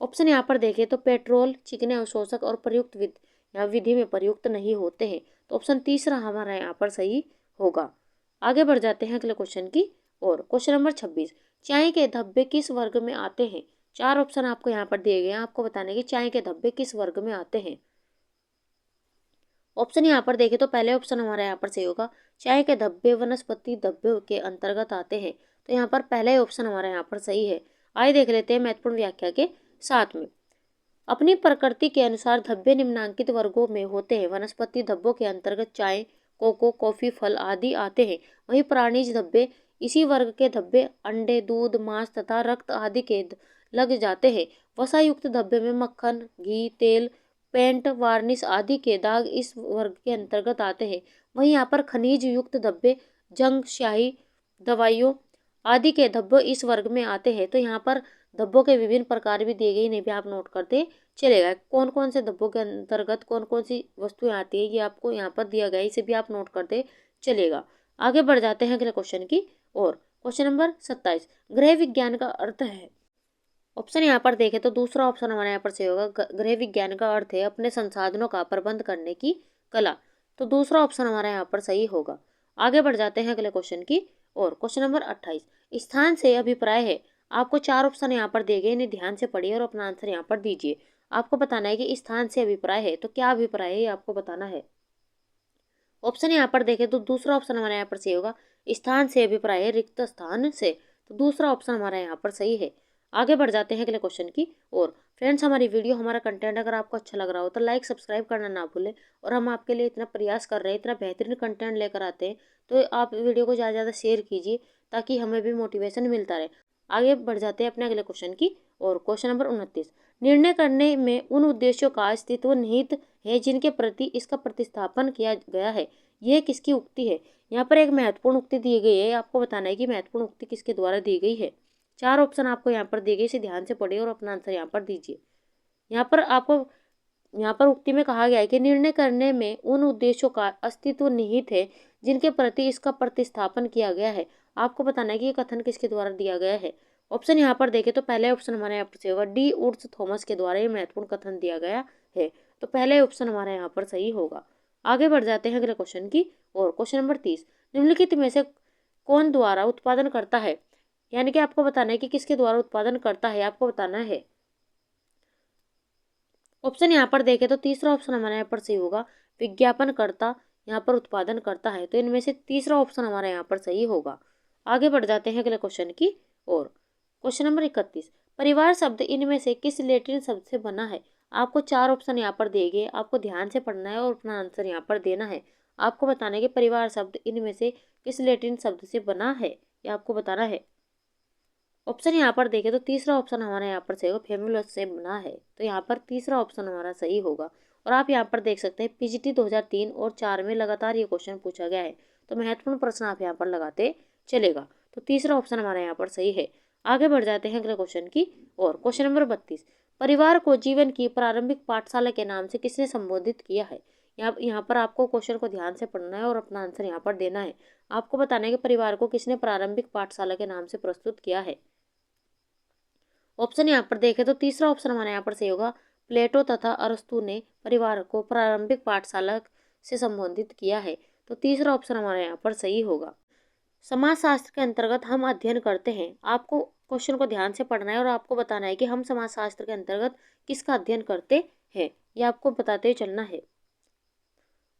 ऑप्शन यहाँ पर देखें तो पेट्रोल चिकने अवशोषक और प्रयुक्त विधि में प्रयुक्त नहीं होते हैं। तो ऑप्शन तीसरा हमारा यहाँ पर सही होगा। आगे बढ़ जाते हैं अगले क्वेश्चन की और। क्वेश्चन नंबर 26, चाय के धब्बे किस वर्ग में आते हैं? 4 ऑप्शन आपको यहाँ पर दिए गए हैं, आपको बताने की चाय के धब्बे किस वर्ग में आते हैं। ऑप्शन यहाँ पर देखें तो पहले ऑप्शन हमारा यहाँ पर सही होगा, चाय के धब्बे वनस्पति धब्बे के अंतर्गत आते हैं। तो यहाँ पर पहला ही ऑप्शन हमारा यहाँ पर सही है। आइए देख लेते हैं महत्वपूर्ण व्याख्या के साथ में। अपनी प्रकृति के अनुसार धब्बे निम्नांकित वर्गों में होते हैं। वनस्पति धब्बों के अंतर्गत चाय, कोको, कॉफी, फल आदि आते हैं। वहीं प्राणीज धब्बे इसी वर्ग के धब्बे अंडे, दूध, मांस तथा रक्त आदि के लग जाते हैं। वसा युक्त धब्बे में मक्खन, घी, तेल, पेंट, वार्निश आदि के दाग इस वर्ग के अंतर्गत आते हैं। वहीं यहाँ पर खनिज युक्त धब्बे जंग, स्याही, दवाइयों आदि के धब्बे इस वर्ग में आते हैं। तो यहाँ पर धब्बों के विभिन्न प्रकार भी दिए गए, इन्हें भी आप नोट करते चलेगा। कौन कौन से धब्बों के अंतर्गत कौन कौन सी वस्तुएं आती है ये आपको यहाँ पर दिया गया है, इसे भी आप नोट करते चलेगा। आगे बढ़ जाते हैं अगले क्वेश्चन की और। क्वेश्चन नंबर 27, गृह विज्ञान का अर्थ है। ऑप्शन यहाँ पर देखें तो दूसरा ऑप्शन हमारे यहाँ पर सही होगा। गृह विज्ञान का अर्थ है अपने संसाधनों का प्रबंध करने की कला। तो दूसरा ऑप्शन हमारा यहाँ पर सही होगा। आगे बढ़ जाते हैं अगले क्वेश्चन की और। क्वेश्चन नंबर 28, स्थान से अभिप्राय है। आपको 4 ऑप्शन यहाँ पर दिए गए, इन्हें ध्यान से पढ़िए और अपना आंसर यहाँ पर दीजिए। आपको बताना है कि स्थान से अभिप्राय है तो क्या अभिप्राय है ये आपको बताना है। ऑप्शन यहाँ पर देखें तो दूसरा ऑप्शन हमारा यहाँ पर सही होगा, स्थान से अभिप्राय है रिक्त स्थान से। तो दूसरा ऑप्शन हमारा यहाँ पर सही है। आगे बढ़ जाते हैं अगले क्वेश्चन की और। फ्रेंड्स, हमारी वीडियो हमारा कंटेंट अगर आपको अच्छा लग रहा हो तो लाइक सब्सक्राइब करना ना भूलें। और हम आपके लिए इतना प्रयास कर रहे हैं, इतना बेहतरीन कंटेंट लेकर आते हैं, तो आप वीडियो को ज़्यादा से ज़्यादा शेयर कीजिए ताकि हमें भी मोटिवेशन मिलता रहे। आगे बढ़ जाते हैं अपने अगले क्वेश्चन की और। क्वेश्चन नंबर 29, निर्णय करने में उन उद्देश्यों का अस्तित्व निहित है जिनके प्रति इसका प्रतिस्थापन किया गया है। यह किसकी उक्ति है? यहाँ पर एक महत्वपूर्ण उक्ति दी गई है, आपको बताना है कि महत्वपूर्ण उक्ति किसके द्वारा दी गई है। 4 ऑप्शन आपको यहाँ पर दिए गए, इसे ध्यान से पढ़िए और अपना आंसर यहाँ पर दीजिए। यहाँ पर उक्ति में कहा गया है कि निर्णय करने में उन उद्देश्यों का अस्तित्व निहित है जिनके प्रति इसका प्रतिस्थापन किया गया है। आपको बताना है कि ये कथन किसके द्वारा दिया गया है। ऑप्शन यहाँ पर देखें तो पहले ऑप्शन हमारे यहाँ पर सही होगा, डी वुड्स थॉमस के द्वारा ये महत्वपूर्ण कथन दिया गया है। तो पहले ऑप्शन हमारे यहाँ पर सही होगा। आगे बढ़ जाते हैं अगले क्वेश्चन की और। क्वेश्चन नंबर 30, निम्नलिखित में से कौन द्वारा उत्पादन करता है? यानी कि आपको बताना है कि किसके द्वारा उत्पादन करता है, आपको बताना है। ऑप्शन यहाँ पर देखें तो तीसरा ऑप्शन हमारे यहाँ पर सही होगा, विज्ञापनकर्ता यहाँ पर उत्पादन करता है। तो इनमें से तीसरा ऑप्शन हमारा यहाँ पर सही होगा। आगे बढ़ जाते हैं अगले क्वेश्चन की और। क्वेश्चन नंबर 31, परिवार शब्द इनमें से किस लैटिन शब्द से बना है? आपको 4 ऑप्शन यहाँ पर दिए गए, आपको ध्यान से पढ़ना है और अपना आंसर यहाँ पर देना है। आपको बताना है कि परिवार शब्द इनमें से किस लैटिन शब्द से बना है, ये आपको बताना है। ऑप्शन यहाँ पर देखें तो तीसरा ऑप्शन हमारा यहाँ पर सही होगा, फेमुलस से बना है। तो यहाँ पर तीसरा ऑप्शन हमारा सही होगा। और आप यहाँ पर देख सकते हैं पीजीटी 2003 और 4 में लगातार ये क्वेश्चन पूछा गया है, तो महत्वपूर्ण प्रश्न आप यहाँ पर लगाते चलेगा। तो तीसरा ऑप्शन हमारा यहाँ पर सही है। आगे बढ़ जाते हैं अगले क्वेश्चन की और। क्वेश्चन नंबर 32, परिवार को जीवन की प्रारंभिक पाठशाला के नाम से किसने संबोधित किया है? यहाँ पर आपको क्वेश्चन को ध्यान से पढ़ना है और अपना आंसर यहाँ पर देना है। आपको बताना है कि परिवार को किसने प्रारंभिक पाठशाला के नाम से प्रस्तुत किया है। ऑप्शन यहाँ पर देखें तो तीसरा ऑप्शन हमारे यहाँ पर सही होगा, प्लेटो तथा अरस्तु ने परिवार को प्रारंभिक पाठशाला से संबोधित किया है। तो तीसरा ऑप्शन हमारे यहाँ पर सही होगा। समाजशास्त्र के अंतर्गत हम अध्ययन करते हैं। आपको क्वेश्चन को ध्यान से पढ़ना है और आपको बताना है कि हम समाजशास्त्र के अंतर्गत किसका अध्ययन करते हैं, ये आपको बताते हुए चलना है।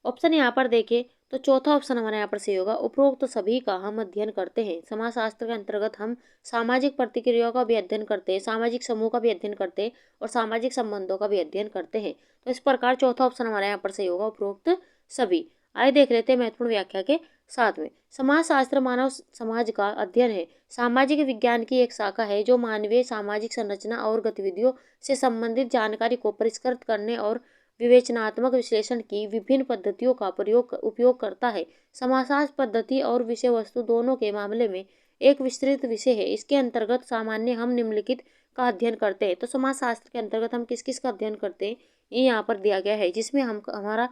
ऑप्शन यहाँ पर देखें तो चौथा ऑप्शन हमारे यहाँ पर सही होगा, उपरोक्त सभी का हम अध्ययन करते हैं। समाजशास्त्र के अंतर्गत हम सामाजिक प्रतिक्रियाओं का भी अध्ययन करते हैं, सामाजिक समूह का भी अध्ययन करते हैं और सामाजिक संबंधों का भी अध्ययन करते हैं। तो इस प्रकार चौथा ऑप्शन हमारे यहाँ पर सही होगा, उपरोक्त सभी। आइए देख लेते हैं महत्वपूर्ण व्याख्या के साथ में। समाजशास्त्र मानव समाज का अध्ययन है, सामाजिक विज्ञान की एक शाखा है जो मानवीय सामाजिक संरचना और गतिविधियों से संबंधित जानकारी को परिष्कृत करने और विवेचनात्मक विश्लेषण की विभिन्न पद्धतियों का उपयोग करता है। समाजशास्त्र पद्धति और विषय वस्तु दोनों के मामले में एक विस्तृत विषय है। इसके अंतर्गत सामान्य हम निम्नलिखित का अध्ययन करते हैं। तो समाजशास्त्र के अंतर्गत हम किस किस का अध्ययन करते हैं ये यहाँ पर दिया गया है, जिसमें हम हमारा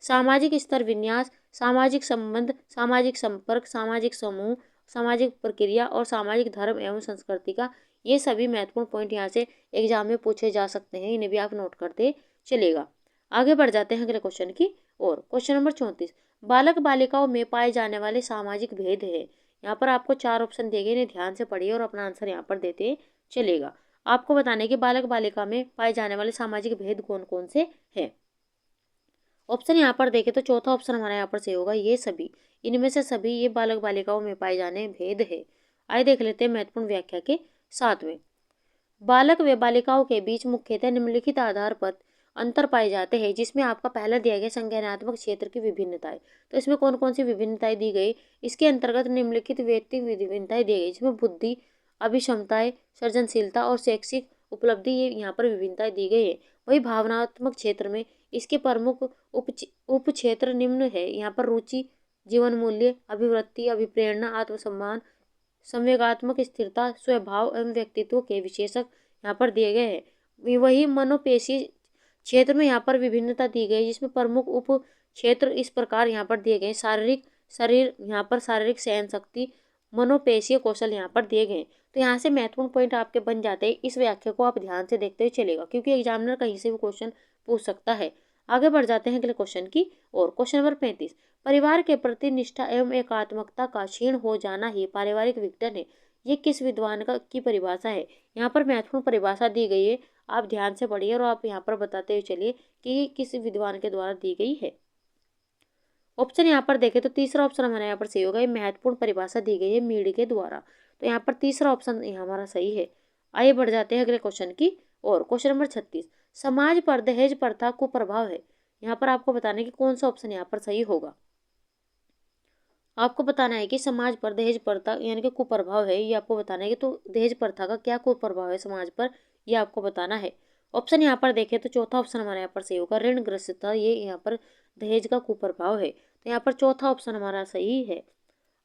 सामाजिक स्तर विन्यास, सामाजिक संबंध, सामाजिक संपर्क, सामाजिक समूह, सामाजिक प्रक्रिया और सामाजिक धर्म एवं संस्कृति का ये सभी महत्वपूर्ण पॉइंट यहाँ से एग्जाम में पूछे जा सकते हैं, इन्हें भी आप नोट करते चलेगा। आगे बढ़ जाते हैं अगले क्वेश्चन की और। क्वेश्चन नंबर 34, बालक बालिकाओं में पाए जाने वाले सामाजिक भेद है। यहाँ पर आपको 4 ऑप्शन दिए गए, इन्हें ध्यान से पढ़िए और अपना आंसर यहाँ पर देते चलेगा। आपको बताने कि बालक बालिका में पाए जाने वाले सामाजिक भेद कौन कौन से हैं। ऑप्शन यहाँ पर देखें तो चौथा ऑप्शन हमारा यहाँ पर सही होगा, ये सभी। इनमें से सभी ये बालक बालिकाओं में पाए जाने भेद है। आइए देख लेते हैं महत्वपूर्ण व्याख्या के साथ में। बालक व बालिकाओं के बीच मुख्यतः निम्नलिखित आधार पर अंतर पाए जाते हैं, जिसमें आपका पहला दिया गया संज्ञानात्मक क्षेत्र की विभिन्नताएं। तो इसमें कौन कौन सी विभिन्नताएं दी गई, इसके अंतर्गत निम्नलिखित व्यक्तिगत विभिन्नताएं दी गई, जिसमें बुद्धि, अभिक्षमताएं, सृजनशीलता और शैक्षिक उपलब्धि, ये यहाँ पर विभिन्नताएं दी गई है। वही भावनात्मक क्षेत्र में इसके प्रमुख उप क्षेत्र निम्न है। यहाँ पर रुचि, जीवन मूल्य, अभिवृत्ति, अभिप्रेरणा, आत्मसम्मान, संवेगात्मक स्थिरता, स्वभाव एवं व्यक्तित्व के विशेषक यहाँ पर दिए गए हैं। वही मनोपेशी क्षेत्र में यहाँ पर विभिन्नता दी गई, जिसमें प्रमुख उप क्षेत्र इस प्रकार यहाँ पर दिए गए। यहाँ पर शारीरिक सहन शक्ति, मनोपेशीय कौशल यहाँ पर दिए गए। तो यहाँ से महत्वपूर्ण पॉइंट आपके बन जाते हैं। इस व्याख्या को आप ध्यान से देखते हुए चलेगा, क्योंकि एग्जामिनर कहीं से भी क्वेश्चन पूछ सकता है। आगे बढ़ जाते हैं अगले क्वेश्चन की और। क्वेश्चन नंबर 35, परिवार के प्रति निष्ठा एवं एकात्मकता का क्षीण हो जाना ही पारिवारिक विघटन है। ये किस विद्वान की परिभाषा है। यहाँ पर महत्वपूर्ण परिभाषा दी गई है, आप ध्यान से पढ़िए और आप यहाँ पर बताते हुए चलिए कि किस विद्वान के द्वारा दी गई है। ऑप्शन यहाँ पर देखें तो तीसरा ऑप्शन हमारे यहाँ पर सही होगा, ये महत्वपूर्ण परिभाषा दी गई है मीड के द्वारा। तो यहाँ पर तीसरा ऑप्शन हमारा सही है। आइए बढ़ जाते हैं अगले क्वेश्चन की और। क्वेश्चन नंबर 36, समाज पर दहेज प्रथा को प्रभाव है। यहाँ पर आपको बताना कि कौन सा ऑप्शन यहाँ पर सही होगा। आपको बताना है कि समाज पर दहेज प्रथा यानी कि कुप्रभाव है, ये आपको बताना है कि तो दहेज प्रथा का क्या कुप्रभाव है समाज पर, ये आपको बताना है। ऑप्शन यहाँ पर देखें तो चौथा ऑप्शन हमारे यहाँ पर सही होगा, ऋणग्रस्तता, ये यहाँ पर दहेज का कुप्रभाव है। तो यहाँ पर चौथा ऑप्शन हमारा सही है।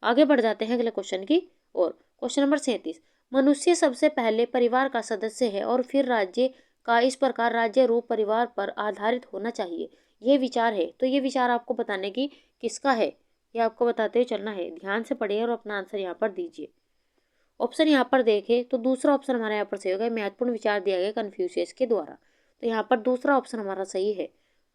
आगे बढ़ जाते हैं अगले क्वेश्चन की और। क्वेश्चन नंबर 37, मनुष्य सबसे पहले परिवार का सदस्य है और फिर राज्य का, इस प्रकार राज्य रूप परिवार पर आधारित होना चाहिए, ये विचार है। तो ये विचार आपको बताने की किसका है, ये आपको बताते हुए चलना है। ध्यान से पढ़िए और अपना आंसर यहाँ पर दीजिए। ऑप्शन यहाँ पर देखें तो दूसरा ऑप्शन हमारा यहाँ पर सही होगा, महत्वपूर्ण विचार दिया गया कन्फ्यूशियस के द्वारा। तो यहाँ पर दूसरा ऑप्शन हमारा सही है।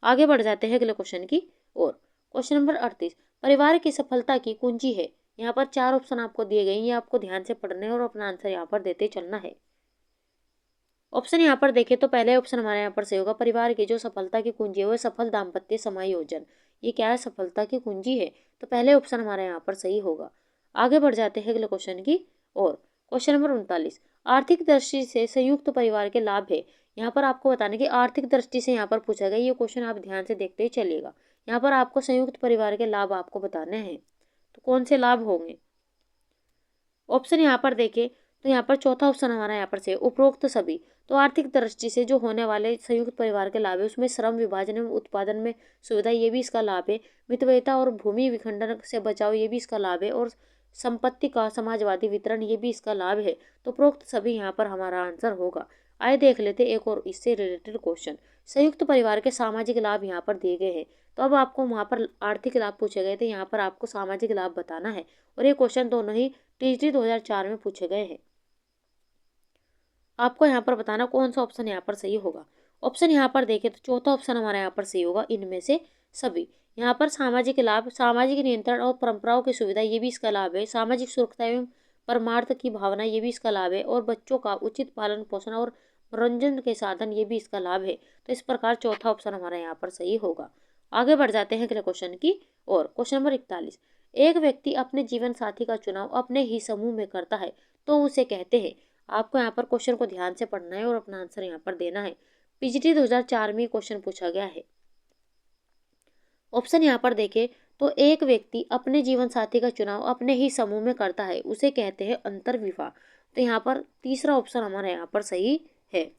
आगे बढ़ जाते हैं अगले क्वेश्चन की और। क्वेश्चन नंबर 38, परिवार की सफलता की कुंजी है। यहाँ पर 4 ऑप्शन आपको दिए गए, ये आपको ध्यान से पढ़ने और अपना आंसर यहाँ पर देते चलना है। ऑप्शन यहाँ पर देखें तो पहले ऑप्शन हमारे यहाँ पर सही होगा, परिवार की जो सफलता की कुंजी है वो सफल दाम्पत्य समायोजन। ये क्या है, सफलता की कुंजी है। तो पहले ऑप्शन हमारे यहाँ पर सही होगा। आगे बढ़ जाते हैं अगले क्वेश्चन की और। क्वेश्चन नंबर 39, आर्थिक दृष्टि से संयुक्त परिवार के लाभ है। यहाँ पर आपको बताना कि आर्थिक दृष्टि से यहाँ पर पूछा गया, ये क्वेश्चन आप ध्यान से देखते ही चलिएगा। यहाँ पर आपको संयुक्त परिवार के लाभ आपको बताने हैं, तो कौन से लाभ होंगे। ऑप्शन यहाँ पर देखें तो यहाँ पर चौथा ऑप्शन हमारा यहाँ पर से उपरोक्त सभी। तो आर्थिक दृष्टि से जो होने वाले संयुक्त परिवार के लाभ है उसमें श्रम विभाजन एवं उत्पादन में सुविधा, ये भी इसका लाभ है। मितव्ययिता और भूमि विखंडन से बचाव, ये भी इसका लाभ है। और संपत्ति का समाजवादी वितरण, ये भी इसका लाभ है। तो उपरोक्त सभी यहाँ पर हमारा आंसर होगा। आइए देख लेते एक और इससे रिलेटेड क्वेश्चन। संयुक्त परिवार के सामाजिक लाभ यहाँ पर दिए गए हैं। तो अब आपको वहाँ पर आर्थिक लाभ पूछे गए थे, यहाँ पर आपको सामाजिक लाभ बताना है। और ये क्वेश्चन दोनों ही टीजीटी 2004 में पूछे गए हैं। आपको यहाँ पर बताना कौन सा ऑप्शन यहाँ पर सही होगा। ऑप्शन यहाँ पर देखें तो चौथा ऑप्शन हमारा यहाँ पर सही होगा, इनमें से सभी। यहाँ पर सामाजिक लाभ, सामाजिक नियंत्रण और परंपराओं की सुविधा, ये भी इसका लाभ है। सामाजिक सुरक्षा एवं परमार्थ की भावना, ये भी इसका लाभ है। और बच्चों का उचित पालन पोषण और मनोरंजन के साधन, ये भी इसका लाभ है। तो इस प्रकार चौथा ऑप्शन हमारा यहाँ पर सही होगा। आगे बढ़ जाते हैं अगले क्वेश्चन की और। क्वेश्चन नंबर 41, एक व्यक्ति अपने जीवन साथी का चुनाव अपने ही समूह में करता है तो उसे कहते हैं। आपको यहाँ पर क्वेश्चन को ध्यान से पढ़ना है और अपना आंसर यहाँ पर देना है। पीजीटी 2004 में क्वेश्चन पूछा गया है। ऑप्शन यहाँ पर देखें तो एक व्यक्ति अपने जीवन साथी का चुनाव अपने ही समूह में करता है, उसे कहते हैं अंतर्विवाह। तो यहाँ पर तीसरा ऑप्शन हमारा यहाँ पर सही है।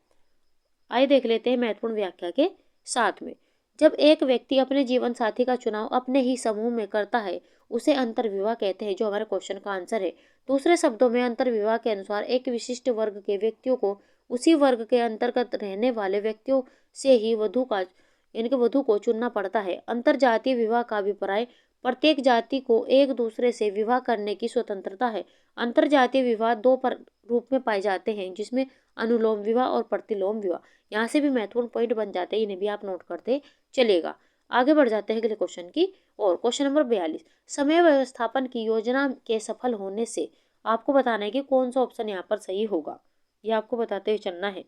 आइए देख लेते हैं महत्वपूर्ण व्याख्या के साथ में। जब एक व्यक्ति अपने जीवन साथी का चुनाव अपने ही समूह में करता है उसे अंतर्विवाह कहते हैं, जो हमारे क्वेश्चन का आंसर है। दूसरे शब्दों में अंतर्विवाह के अनुसार एक विशिष्ट वर्ग के व्यक्तियों को उसी वर्ग के अंतर्गत रहने वाले व्यक्तियों से ही वधु को चुनना पड़ता है। अंतरजातीय विवाह का अभिप्राय प्रत्येक जाति को एक दूसरे से विवाह करने की स्वतंत्रता है। अंतरजातीय विवाह दो रूप में पाए जाते हैं, जिसमें अनुलोम विवाह और प्रतिलोम विवाह। यहाँ से भी महत्वपूर्ण पॉइंट बन जाते हैं, इन्हें भी आप नोट करते चलेगा। आगे बढ़ जाते हैं अगले क्वेश्चन की और। क्वेश्चन नंबर 42, समय व्यवस्थापन की योजना के सफल होने से आपको बताना है कि कौन सा ऑप्शन यहाँ पर सही होगा, ये आपको बताते हुए चलना है।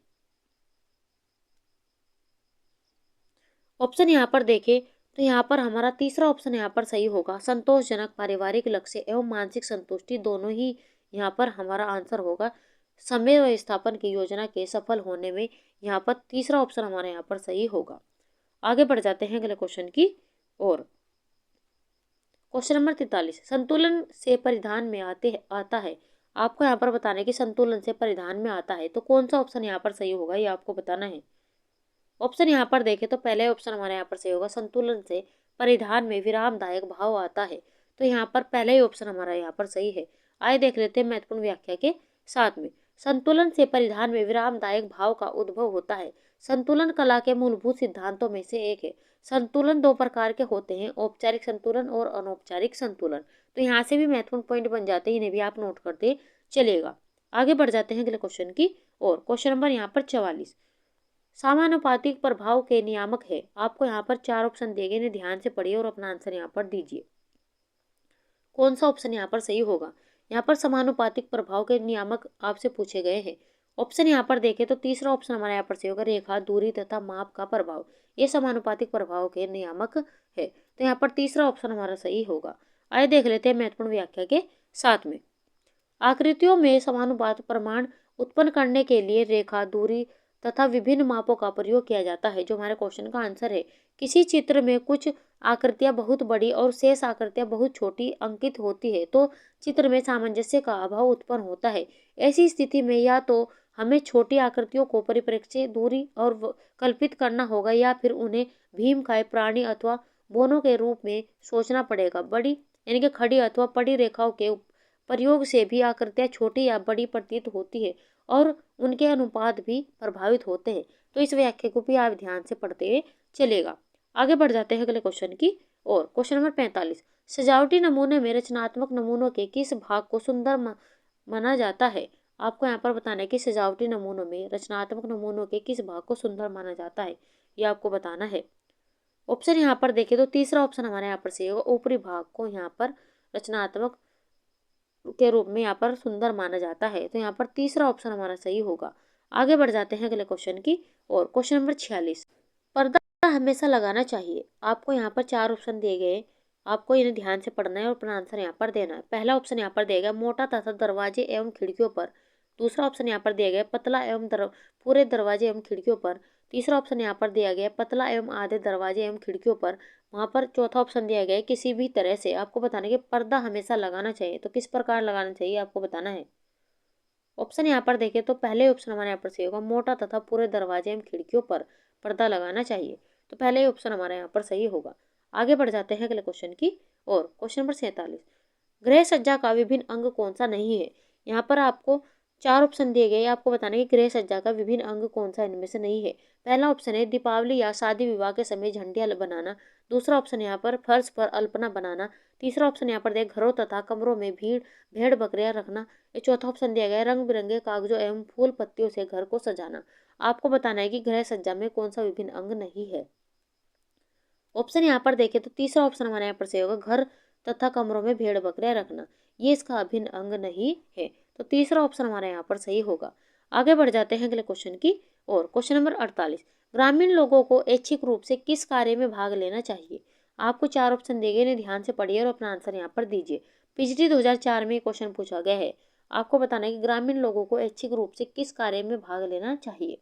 ऑप्शन यहाँ पर देखें तो यहाँ पर हमारा तीसरा ऑप्शन यहाँ पर सही होगा। संतोषजनक पारिवारिक लक्ष्य एवं मानसिक संतुष्टि दोनों ही यहाँ पर हमारा आंसर होगा। समय व्यवस्थापन की योजना के सफल होने में यहाँ पर तीसरा ऑप्शन हमारा यहाँ पर सही होगा। आगे बढ़ जाते हैं अगले क्वेश्चन की और। क्वेश्चन नंबर 43, संतुलन से परिधान में आता है। आपको यहाँ पर बताना है कि संतुलन से परिधान में आता है तो कौन सा ऑप्शन यहाँ पर सही होगा, ये आपको बताना है। ऑप्शन यहाँ पर देखें तो पहले ऑप्शन हमारे यहाँ पर सही होगा। संतुलन से परिधान में विरामदायक भाव आता है, तो यहाँ पर पहला ही ऑप्शन हमारा यहाँ पर सही है। आइए देख लेते हैं महत्वपूर्ण व्याख्या के साथ में। संतुलन से परिधान में विरामदायक भाव का उद्भव होता है। संतुलन कला के मूलभूत सिद्धांतों में से एक है। संतुलन दो प्रकार के होते हैं, औपचारिक संतुलन और अनौपचारिक संतुलन। तो यहाँ से भी महत्वपूर्ण पॉइंट बन जाते हैं, इन्हें भी आप नोट करते चलेगा। आगे बढ़ जाते हैं अगले क्वेश्चन की और। क्वेश्चन नंबर यहाँ पर 44, समानुपातिक प्रभाव के नियामक है। आपको यहाँ पर 4 ऑप्शन दिए गए, इन्हें ध्यान से पढ़िए और अपना आंसर यहाँ पर दीजिए। कौन सा ऑप्शन यहाँ पर सही होगा। यहाँ पर समानुपातिक प्रभाव के नियामक आपसे पूछे गए हैं। ऑप्शन यहाँ पर देखें तो तीसरा ऑप्शन हमारा यहाँ पर सही होगा। रेखा, दूरी तथा माप का प्रभाव, ये समानुपातिक प्रभाव के नियामक है, तो यहाँ पर तीसरा ऑप्शन हमारा सही होगा। आइए देख लेते हैं महत्वपूर्ण व्याख्या के साथ में। आकृतियों में समानुपात प्रमाण उत्पन्न करने के लिए रेखा, दूरी तथा विभिन्न मापों का प्रयोग किया जाता है, जो हमारे क्वेश्चन का आंसर है। किसी चित्र में कुछ आकृतियां बहुत बड़ी और शेष आकृतियां बहुत छोटी अंकित होती है तो चित्र में सामंजस्य का अभाव उत्पन्न होता है। ऐसी स्थिति में या तो हमें छोटी आकृतियों को परिप्रेक्ष्य दूरी और कल्पित करना होगा या फिर उन्हें भीमकाय प्राणी अथवा बोनों के रूप में सोचना पड़ेगा। बड़ी यानी कि खड़ी अथवा पड़ी रेखाओं के प्रयोग से भी आकृतियां छोटी या बड़ी प्रतीत होती है और उनके अनुपात भी प्रभावित होते हैं। तो इस व्याख्या को भी आप ध्यान से पढ़ते हुए चलेगा। आगे बढ़ जाते हैं अगले क्वेश्चन की और। क्वेश्चन नंबर 45, सजावटी नमूने में रचनात्मक नमूनों के किस भाग को सुंदर माना जाता है। आपको यहाँ पर बताना है कि सजावटी नमूनों में रचनात्मक नमूनों के किस भाग को सुंदर माना जाता है, ये आपको बताना है। ऑप्शन यहाँ पर देखें तो तीसरा ऑप्शन हमारे यहाँ पर सही होगा। ऊपरी भाग को यहाँ पर रचनात्मक के रूप में यहाँ पर सुंदर माना जाता है, तो यहाँ पर तीसरा ऑप्शन हमारा सही होगा। आगे बढ़ जाते हैं अगले क्वेश्चन की और। क्वेश्चन नंबर 46, पर्दा हमेशा लगाना चाहिए। आपको यहाँ पर 4 ऑप्शन दिए गए, आपको इन्हें ध्यान से पढ़ना है और अपना आंसर यहाँ पर देना है। पहला ऑप्शन यहाँ पर दिया गया मोटा तथा दरवाजे एवं खिड़कियों पर। दूसरा ऑप्शन यहाँ पर दिया गया पतला एवं पूरे दरवाजे एवं खिड़कियों पर। तीसरा ऑप्शन यहाँ पर दिया गया पतला एवं आधे दरवाजे एवं खिड़कियों पर। वहाँ पर चौथा ऑप्शन दिया गया है किसी भी तरह से। आपको बताना है कि पर्दा हमेशा लगाना चाहिए, तो किस प्रकार लगाना चाहिए आपको बताना है। ऑप्शन यहाँ पर देखें तो पहले ऑप्शन हमारे यहाँ पर सही होगा। मोटा तथा पूरे दरवाजे एवं खिड़कियों पर पर्दा लगाना चाहिए, तो पहले ही ऑप्शन हमारे यहाँ पर सही होगा। आगे बढ़ जाते हैं अगले क्वेश्चन की और। क्वेश्चन नंबर 47, गृह सज्जा का विभिन्न अंग कौन सा नहीं है। यहाँ पर आपको 4 ऑप्शन दिए गए, आपको बताना है कि गृह सज्जा का विभिन्न अंग कौन सा इनमें से नहीं है। पहला ऑप्शन है दीपावली या शादी विवाह के समय झंडियाँ बनाना। दूसरा ऑप्शन यहाँ पर फर्श पर अल्पना बनाना। तीसरा ऑप्शन यहाँ पर दिया घरों तथा कमरों में भेड़ बकरियां रखना। ये चौथा ऑप्शन दिया गया रंग बिरंगे कागजों एवं फूल पत्तियों से घर को सजाना। आपको बताना है कि गृह सज्जा में कौन सा विभिन्न अंग नहीं है। ऑप्शन यहाँ पर देखें तो तीसरा ऑप्शन हमारे यहाँ पर सही होगा। घर तथा कमरों में भेड़ बकरियां रखना, ये इसका अभिन्न अंग नहीं है, तो तीसरा ऑप्शन हमारे यहाँ पर सही होगा। आगे बढ़ जाते हैं अगले क्वेश्चन की और। क्वेश्चन नंबर 48, ग्रामीण लोगों को ऐच्छिक रूप से किस कार्य में भाग लेना चाहिए। आपको 4 ऑप्शन दिए गए, इन्हें ध्यान से पढ़िए और अपना आंसर यहाँ पर दीजिए। पिछली 2004 में क्वेश्चन पूछा गया है। आपको बताना है कि ग्रामीण लोगों को ऐच्छिक रूप से किस कार्य में भाग लेना चाहिए।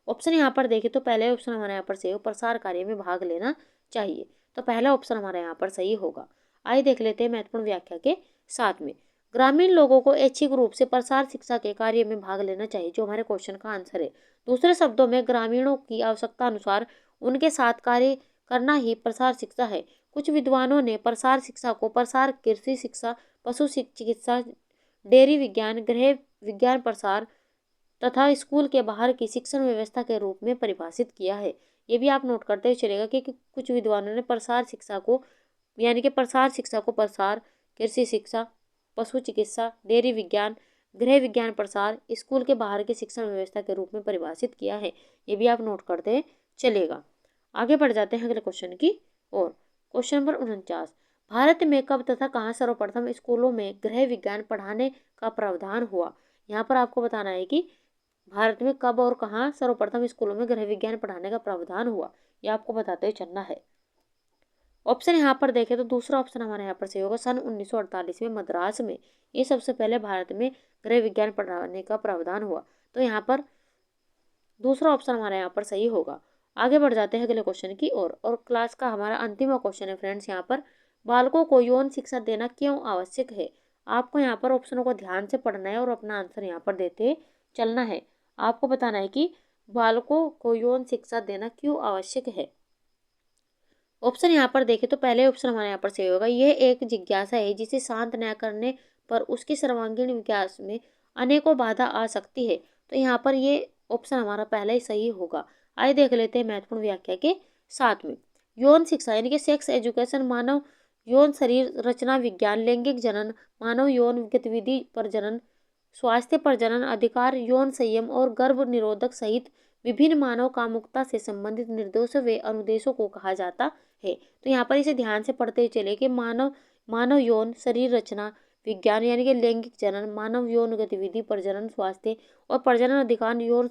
ऑप्शन यहाँ पर देखें तो पहले ऑप्शन हमारे यहाँ पर सही हो, प्रसार कार्य में भाग लेना चाहिए, तो पहला ऑप्शन हमारे यहाँ पर सही होगा। आइए देख लेते हैं महत्वपूर्ण व्याख्या के साथ में। ग्रामीण लोगों को ऐच्छिक रूप से प्रसार शिक्षा के कार्य में भाग लेना चाहिए, जो हमारे क्वेश्चन का आंसर है। दूसरे शब्दों में ग्रामीणों की आवश्यकता अनुसार उनके साथ कार्य करना ही प्रसार शिक्षा है। कुछ विद्वानों ने प्रसार शिक्षा को प्रसार कृषि शिक्षा, पशु चिकित्सा, डेयरी विज्ञान, गृह विज्ञान प्रसार तथा स्कूल के बाहर की शिक्षण व्यवस्था के रूप में परिभाषित किया है। ये भी आप नोट करते हुए चलेगा कि कुछ विद्वानों ने प्रसार शिक्षा को यानी कि प्रसार शिक्षा को प्रसार, कृषि शिक्षा, पशु चिकित्सा, डेयरी विज्ञान, गृह विज्ञान प्रसार, स्कूल के बाहर की शिक्षण व्यवस्था के रूप में परिभाषित किया है। ये भी आप नोट करते चलेगा। आगे बढ़ जाते हैं अगले क्वेश्चन की ओर। क्वेश्चन नंबर 49, भारत में कब तथा कहाँ सर्वप्रथम स्कूलों में गृह विज्ञान पढ़ाने का प्रावधान हुआ। यहाँ पर आपको बताना है कि भारत में कब और कहाँ सर्वप्रथम स्कूलों में गृह विज्ञान पढ़ाने का प्रावधान हुआ, यह आपको बताते हुए चलना है। ऑप्शन यहाँ पर देखें तो दूसरा ऑप्शन हमारे यहाँ पर सही होगा, सन 1948 में मद्रास में ये सबसे पहले भारत में गृह विज्ञान पढ़ाने का प्रावधान हुआ। तो यहाँ पर दूसरा ऑप्शन हमारे यहाँ पर सही होगा। आगे बढ़ जाते हैं अगले क्वेश्चन की ओर और क्लास का हमारा अंतिम क्वेश्चन है फ्रेंड्स। यहाँ पर बालकों को यौन शिक्षा देना क्यों आवश्यक है। आपको यहाँ पर ऑप्शनों को ध्यान से पढ़ना है और अपना आंसर यहाँ पर देते चलना है। आपको बताना है कि बालकों को यौन शिक्षा देना क्यों आवश्यक है। ऑप्शन यहाँ पर देखें तो पहले ऑप्शन हमारे यहाँ पर सही होगा, यह एक जिज्ञासा है जिसे शांत न करने पर उसके सर्वांगीण विकास में अनेकों बाधा आ सकती है। तो यहाँ पर ये ऑप्शन हमारा पहला ही सही होगा। आइए देख लेते हैं महत्वपूर्ण व्याख्या के साथ में। यौन शिक्षा यानी कि सेक्स एजुकेशन मानव यौन शरीर रचना विज्ञान, लैंगिक जनन, मानव यौन गतिविधि प्रजनन, स्वास्थ्य प्रजनन अधिकार, यौन संयम और गर्भ निरोधक सहित विभिन्न मानव कामुकता से संबंधित निर्देशों व अनुदेशों को कहा जाता है। तो यहाँ पर इसे ध्यान से पढ़ते चले कि मानव यौन शरीर रचना विज्ञान यानी कि लैंगिक जनन, मानव यौन गतिविधि प्रजनन, स्वास्थ्य और प्रजनन अधिकार, यौन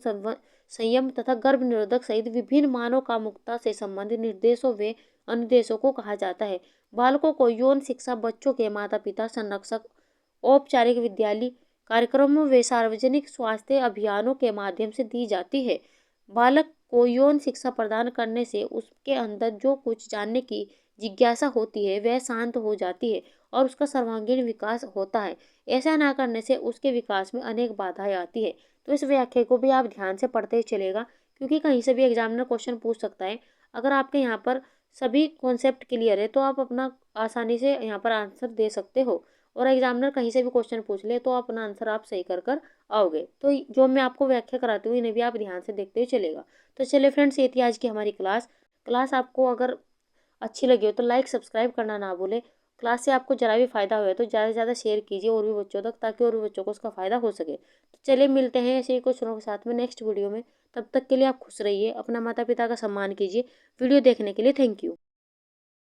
संयम तथा गर्भ निरोधक सहित विभिन्न मानव कामुकता से संबंधित निर्देशों व अनुदेशों को कहा जाता है। बालकों को यौन शिक्षा बच्चों के माता पिता, संरक्षक, औपचारिक विद्यालय कार्यक्रमों व सार्वजनिक स्वास्थ्य अभियानों के माध्यम से दी जाती है। बालक को यौन शिक्षा प्रदान करने से उसके अंदर जो कुछ जानने की जिज्ञासा होती है वह शांत हो जाती है और उसका सर्वांगीण विकास होता है। ऐसा ना करने से उसके विकास में अनेक बाधाएं आती है। तो इस व्याख्या को भी आप ध्यान से पढ़ते ही चलेगा, क्योंकि कहीं से भी एग्जामिनर क्वेश्चन पूछ सकता है। अगर आपके यहाँ पर सभी कॉन्सेप्ट क्लियर है तो आप अपना आसानी से यहाँ पर आंसर दे सकते हो, और एग्जामिनर कहीं से भी क्वेश्चन पूछ ले तो अपना आंसर आप सही कर आओगे। तो जो मैं आपको व्याख्या कराती हूँ इन्हें भी आप ध्यान से देखते हुए चलेगा। तो चलिए फ्रेंड्स, ये थी आज की हमारी क्लास आपको अगर अच्छी लगी हो तो लाइक सब्सक्राइब करना ना भूले। क्लास से आपको जरा भी फायदा हुआ तो ज़्यादा से ज़्यादा शेयर कीजिए और भी बच्चों तक, ताकि और भी बच्चों को उसका फ़ायदा हो सके। तो चलिए मिलते हैं ऐसे ही क्वेश्चनों के साथ में नेक्स्ट वीडियो में। तब तक के लिए आप खुश रहिए, अपना माता पिता का सम्मान कीजिए। वीडियो देखने के लिए थैंक यू।